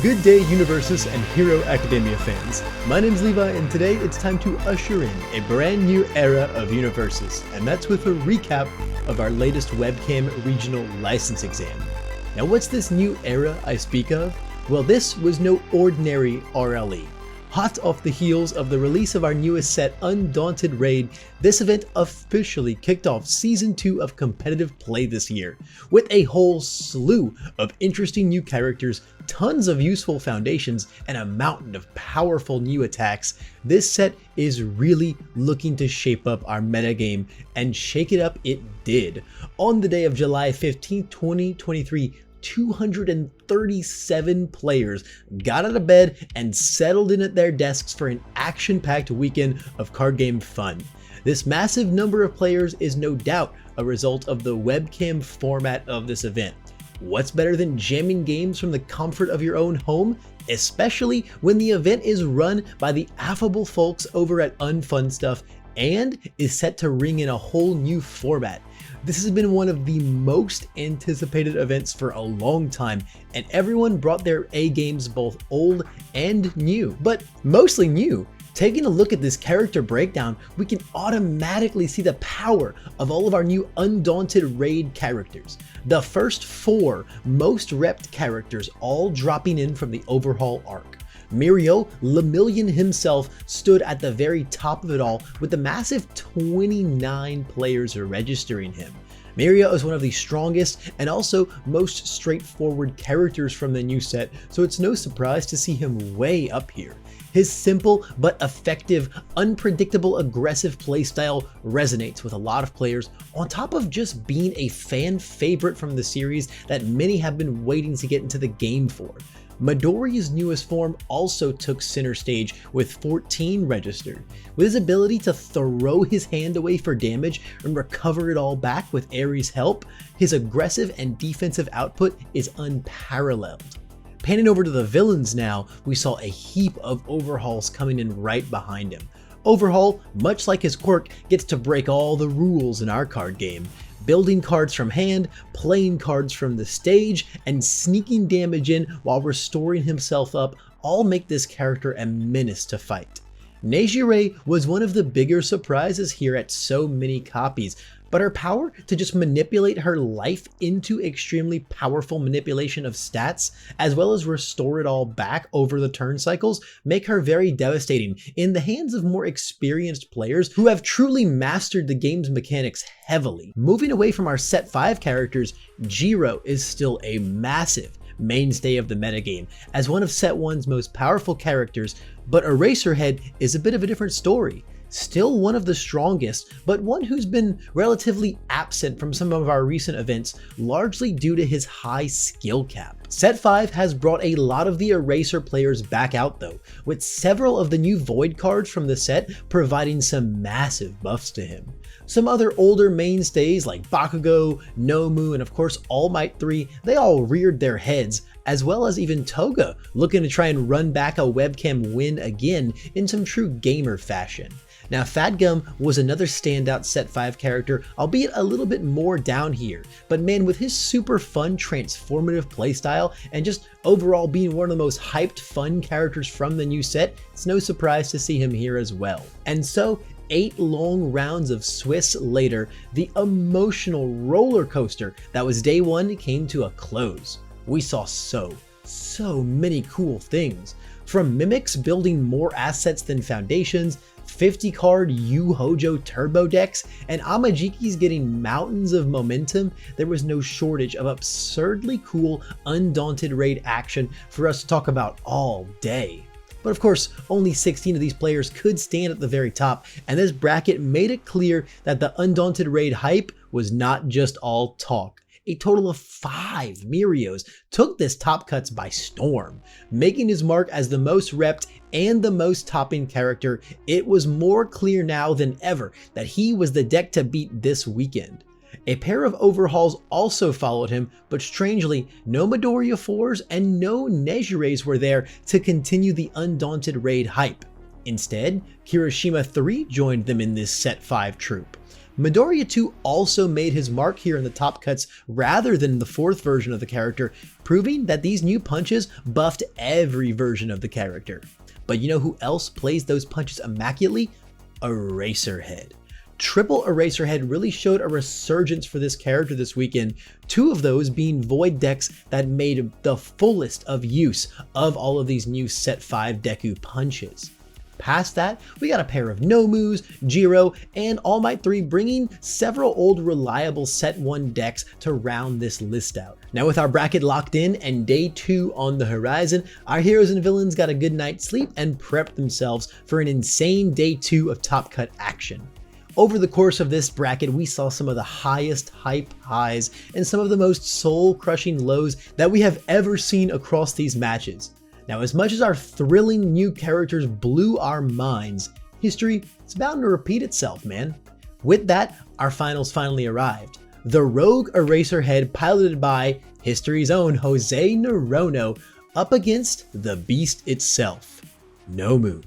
Good day, Universus and Hero Academia fans. My name's Levi, and today it's time to usher in a brand new era of Universus, and that's with a recap of our latest Webcam regional license exam. Now, what's this new era I speak of? Well, this was no ordinary RLE. Hot off the heels of the release of our newest set, Undaunted Raid, this event officially kicked off Season 2 of competitive play this year, with a whole slew of interesting new characters, tons of useful foundations, and a mountain of powerful new attacks. This set is really looking to shape up our metagame, and shake it up it did. On the day of July 15, 2023, 237 players got out of bed and settled in at their desks for an action-packed weekend of card game fun. This massive number of players is no doubt a result of the webcam format of this event. What's better than jamming games from the comfort of your own home? Especially when the event is run by the affable folks over at Unfun Stuff and is set to ring in a whole new format. This has been one of the most anticipated events for a long time, and everyone brought their A games, both old and new, but mostly new. Taking a look at this character breakdown, we can automatically see the power of all of our new Undaunted Raid characters. The first 4 most repped characters all dropping in from the overhaul arc. Mirio, Lemillion himself, stood at the very top of it all with a massive 29 players registering him. Mirio is one of the strongest and also most straightforward characters from the new set, so it's no surprise to see him way up here. His simple but effective, unpredictable, aggressive playstyle resonates with a lot of players, on top of just being a fan favorite from the series that many have been waiting to get into the game for. Midoriya's newest form also took center stage with 14 registered. With his ability to throw his hand away for damage and recover it all back with Ares' help, his aggressive and defensive output is unparalleled. Panning over to the villains now, we saw a heap of overhauls coming in right behind him. Overhaul, much like his quirk, gets to break all the rules in our card game. Building cards from hand, playing cards from the stage, and sneaking damage in while restoring himself up all make this character a menace to fight. Nejire was one of the bigger surprises here at so many copies, but her power to just manipulate her life into extremely powerful manipulation of stats, as well as restore it all back over the turn cycles, make her very devastating in the hands of more experienced players who have truly mastered the game's mechanics heavily. Moving away from our set 5 characters, Jiro is still a massive mainstay of the metagame as one of set 1's most powerful characters, but Eraserhead is a bit of a different story. Still one of the strongest, but one who's been relatively absent from some of our recent events, largely due to his high skill cap. Set 5 has brought a lot of the Eraser players back out though, with several of the new Void cards from the set providing some massive buffs to him. Some other older mainstays like Bakugo, Nomu, and of course All Might 3, they all reared their heads, as well as even Toga, looking to try and run back a webcam win again in some true gamer fashion. Now, Fadgum was another standout set 5 character, albeit a little bit more down here, but man, with his super fun transformative playstyle and just overall being one of the most hyped fun characters from the new set, it's no surprise to see him here as well. And so, 8 long rounds of Swiss later, the emotional roller coaster that was day 1 came to a close. We saw so many cool things. From Mimics building more assets than Foundations, 50 card Yu Hojo turbo decks, and Amajikis getting mountains of momentum, there was no shortage of absurdly cool Undaunted Raid action for us to talk about all day. But of course, only 16 of these players could stand at the very top, and this bracket made it clear that the Undaunted Raid hype was not just all talk. A total of 5 Mirios took this top cuts by storm. Making his mark as the most repped and the most topping character, it was more clear now than ever that he was the deck to beat this weekend. A pair of overhauls also followed him, but strangely, no Midoriya 4s and no Nejires were there to continue the Undaunted Raid hype. Instead, Kirishima 3 joined them in this set 5 troop. Midoriya 2 also made his mark here in the top cuts rather than the 4th version of the character, proving that these new punches buffed every version of the character. But you know who else plays those punches immaculately? Eraserhead. Triple Eraserhead really showed a resurgence for this character this weekend, 2 of those being void decks that made the fullest of use of all of these new set 5 Deku punches. Past that, we got a pair of Nomus, Jiro, and All Might 3 bringing several old reliable set 1 decks to round this list out. Now with our bracket locked in and day 2 on the horizon, our heroes and villains got a good night's sleep and prepped themselves for an insane day 2 of top cut action. Over the course of this bracket, we saw some of the highest hype highs and some of the most soul-crushing lows that we have ever seen across these matches. Now, as much as our thrilling new characters blew our minds, history is bound to repeat itself, man. With that, our finals finally arrived. The Rogue Eraserhead, piloted by history's own Jose Nerono, up against the beast itself, Nomu.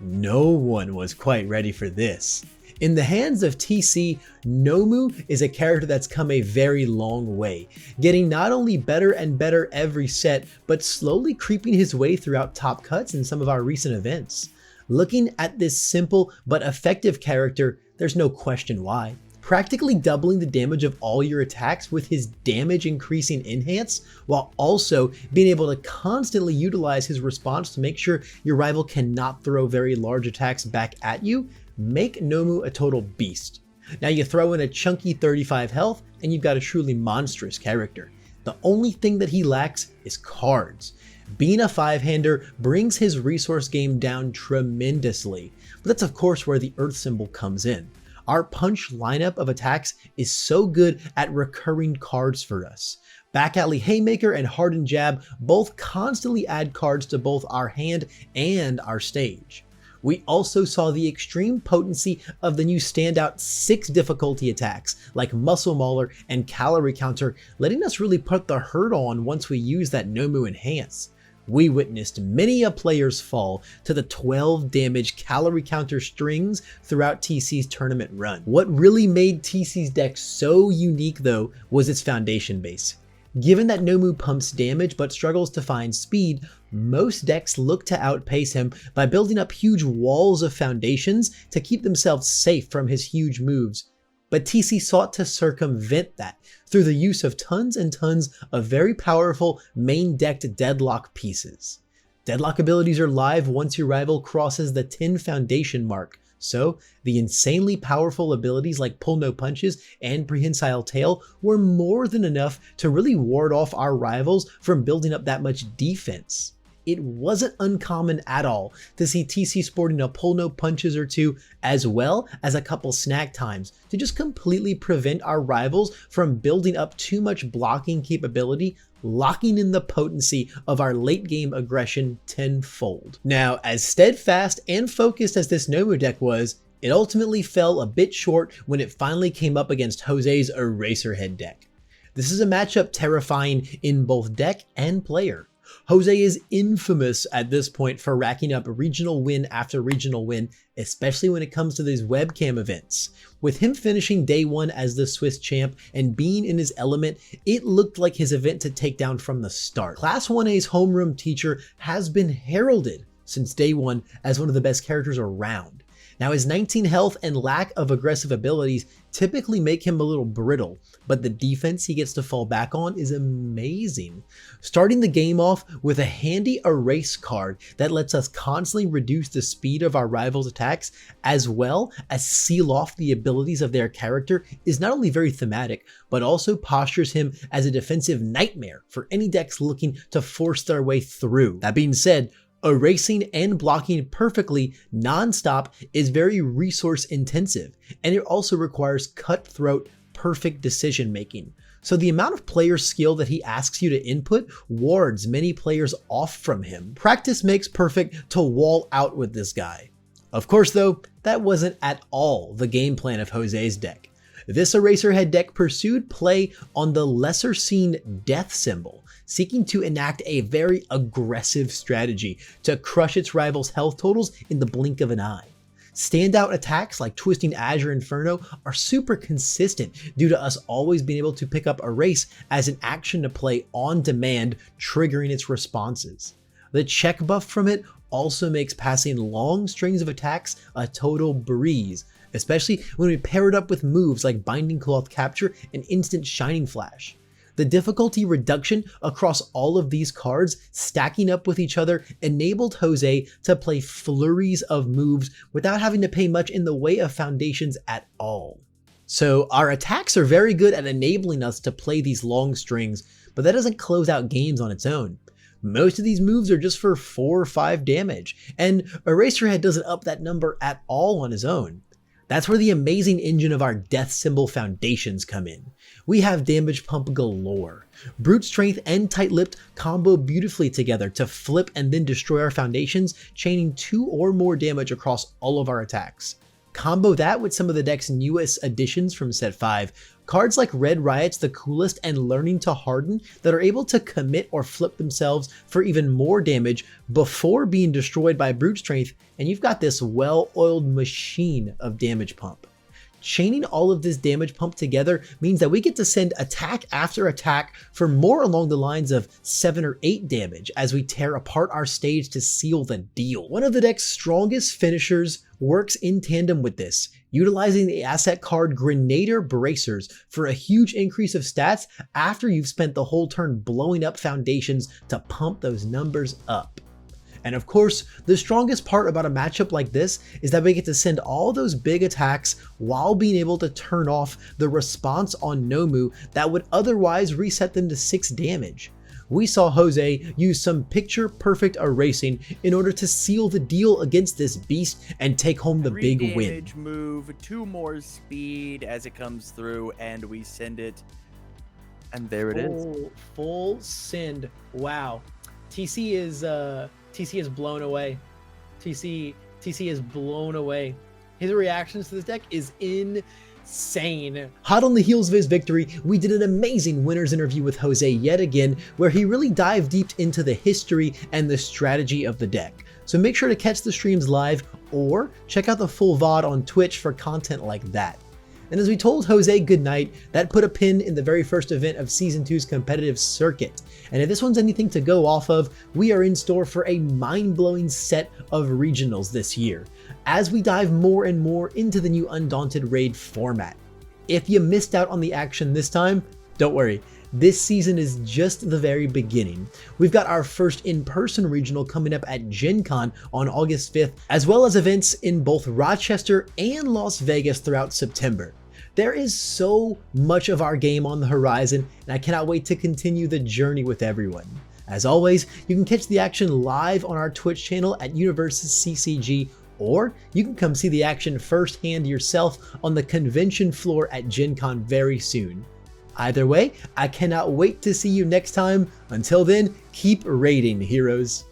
No one was quite ready for this. In the hands of TC, Nomu is a character that's come a very long way, getting not only better and better every set, but slowly creeping his way throughout top cuts in some of our recent events. Looking at this simple but effective character, there's no question why. Practically doubling the damage of all your attacks with his damage increasing enhance, while also being able to constantly utilize his response to make sure your rival cannot throw very large attacks back at you, make Nomu a total beast. Now you throw in a chunky 35 health and you've got a truly monstrous character. The only thing that he lacks is cards. Being a 5-hander brings his resource game down tremendously, but that's of course where the earth symbol comes in. Our punch lineup of attacks is so good at recurring cards for us. Back alley haymaker and hardened jab both constantly add cards to both our hand and our stage. We also saw the extreme potency of the new standout 6 difficulty attacks like Muscle Mauler and Calorie Counter, letting us really put the hurt on once we use that Nomu Enhance. We witnessed many a player's fall to the 12 damage Calorie Counter strings throughout TC's tournament run. What really made TC's deck so unique though was its foundation base. Given that Nomu pumps damage but struggles to find speed, most decks look to outpace him by building up huge walls of foundations to keep themselves safe from his huge moves. But TC sought to circumvent that through the use of tons and tons of very powerful main decked deadlock pieces. Deadlock abilities are live once your rival crosses the 10 foundation mark, so the insanely powerful abilities like Pull No Punches and Prehensile Tail were more than enough to really ward off our rivals from building up that much defense. It wasn't uncommon at all to see TC sporting a Pull No Punches or 2 as well as a couple snack times to just completely prevent our rivals from building up too much blocking capability, locking in the potency of our late game aggression tenfold. Now, as steadfast and focused as this Nomu deck was, it ultimately fell a bit short when it finally came up against Jose's Eraserhead deck. This is a matchup terrifying in both deck and player. Jose is infamous at this point for racking up regional win after regional win, especially when it comes to these webcam events. With him finishing day 1 as the Swiss champ and being in his element, it looked like his event to take down from the start. Class 1A's homeroom teacher has been heralded since day 1 as one of the best characters around. Now his 19 health and lack of aggressive abilities typically make him a little brittle, but the defense he gets to fall back on is amazing. Starting the game off with a handy erase card that lets us constantly reduce the speed of our rivals' attacks as well as seal off the abilities of their character is not only very thematic, but also postures him as a defensive nightmare for any decks looking to force their way through. That being said, erasing and blocking perfectly non-stop is very resource intensive, and it also requires cutthroat, perfect decision making. So the amount of player skill that he asks you to input wards many players off from him. Practice makes perfect to wall out with this guy. Of course though, that wasn't at all the game plan of Jose's deck. This Eraserhead deck pursued play on the lesser seen death symbol, seeking to enact a very aggressive strategy to crush its rivals' health totals in the blink of an eye. Standout attacks like Twisting Azure Inferno are super consistent due to us always being able to pick up Erase as an action to play on demand, triggering its responses. The check buff from it also makes passing long strings of attacks a total breeze, especially when we pair it up with moves like Binding Cloth Capture and Instant Shining Flash. The difficulty reduction across all of these cards stacking up with each other enabled Jose to play flurries of moves without having to pay much in the way of foundations at all. So our attacks are very good at enabling us to play these long strings, but that doesn't close out games on its own. Most of these moves are just for 4 or 5 damage, and Eraserhead doesn't up that number at all on his own. That's where the amazing engine of our Death Symbol foundations come in. We have damage pump galore. Brute Strength and Tight-Lipped combo beautifully together to flip and then destroy our foundations, chaining 2 or more damage across all of our attacks. Combo that with some of the deck's newest additions from set 5, cards like Red Riot's the coolest and Learning to Harden that are able to commit or flip themselves for even more damage before being destroyed by Brute Strength, and you've got this well-oiled machine of damage pump. Chaining all of this damage pump together means that we get to send attack after attack for more along the lines of 7 or 8 damage as we tear apart our stage to seal the deal. One of the deck's strongest finishers works in tandem with this, utilizing the asset card Grenader Bracers for a huge increase of stats after you've spent the whole turn blowing up foundations to pump those numbers up. And of course, the strongest part about a matchup like this is that we get to send all those big attacks while being able to turn off the response on Nomu that would otherwise reset them to 6 damage. We saw Jose use some picture-perfect erasing in order to seal the deal against this beast and take home the big win. Damage move, 2 more speed as it comes through, and we send it. And there it is. Full send. Wow. TC is blown away. TC is blown away. His reactions to this deck is insane. Hot on the heels of his victory, we did an amazing winner's interview with Jose yet again, where he really dived deep into the history and the strategy of the deck. So make sure to catch the streams live or check out the full VOD on Twitch for content like that. And as we told Jose goodnight, that put a pin in the very first event of Season 2's competitive circuit. And if this one's anything to go off of, we are in store for a mind-blowing set of regionals this year, as we dive more and more into the new Undaunted Raid format. If you missed out on the action this time, don't worry. This season is just the very beginning. We've got our first in-person regional coming up at Gen Con on August 5th, as well as events in both Rochester and Las Vegas throughout September. There is so much of our game on the horizon, and I cannot wait to continue the journey with everyone. As always, you can catch the action live on our Twitch channel at Universe's CCG, or you can come see the action firsthand yourself on the convention floor at Gen Con very soon. Either way, I cannot wait to see you next time. Until then, keep raiding, heroes.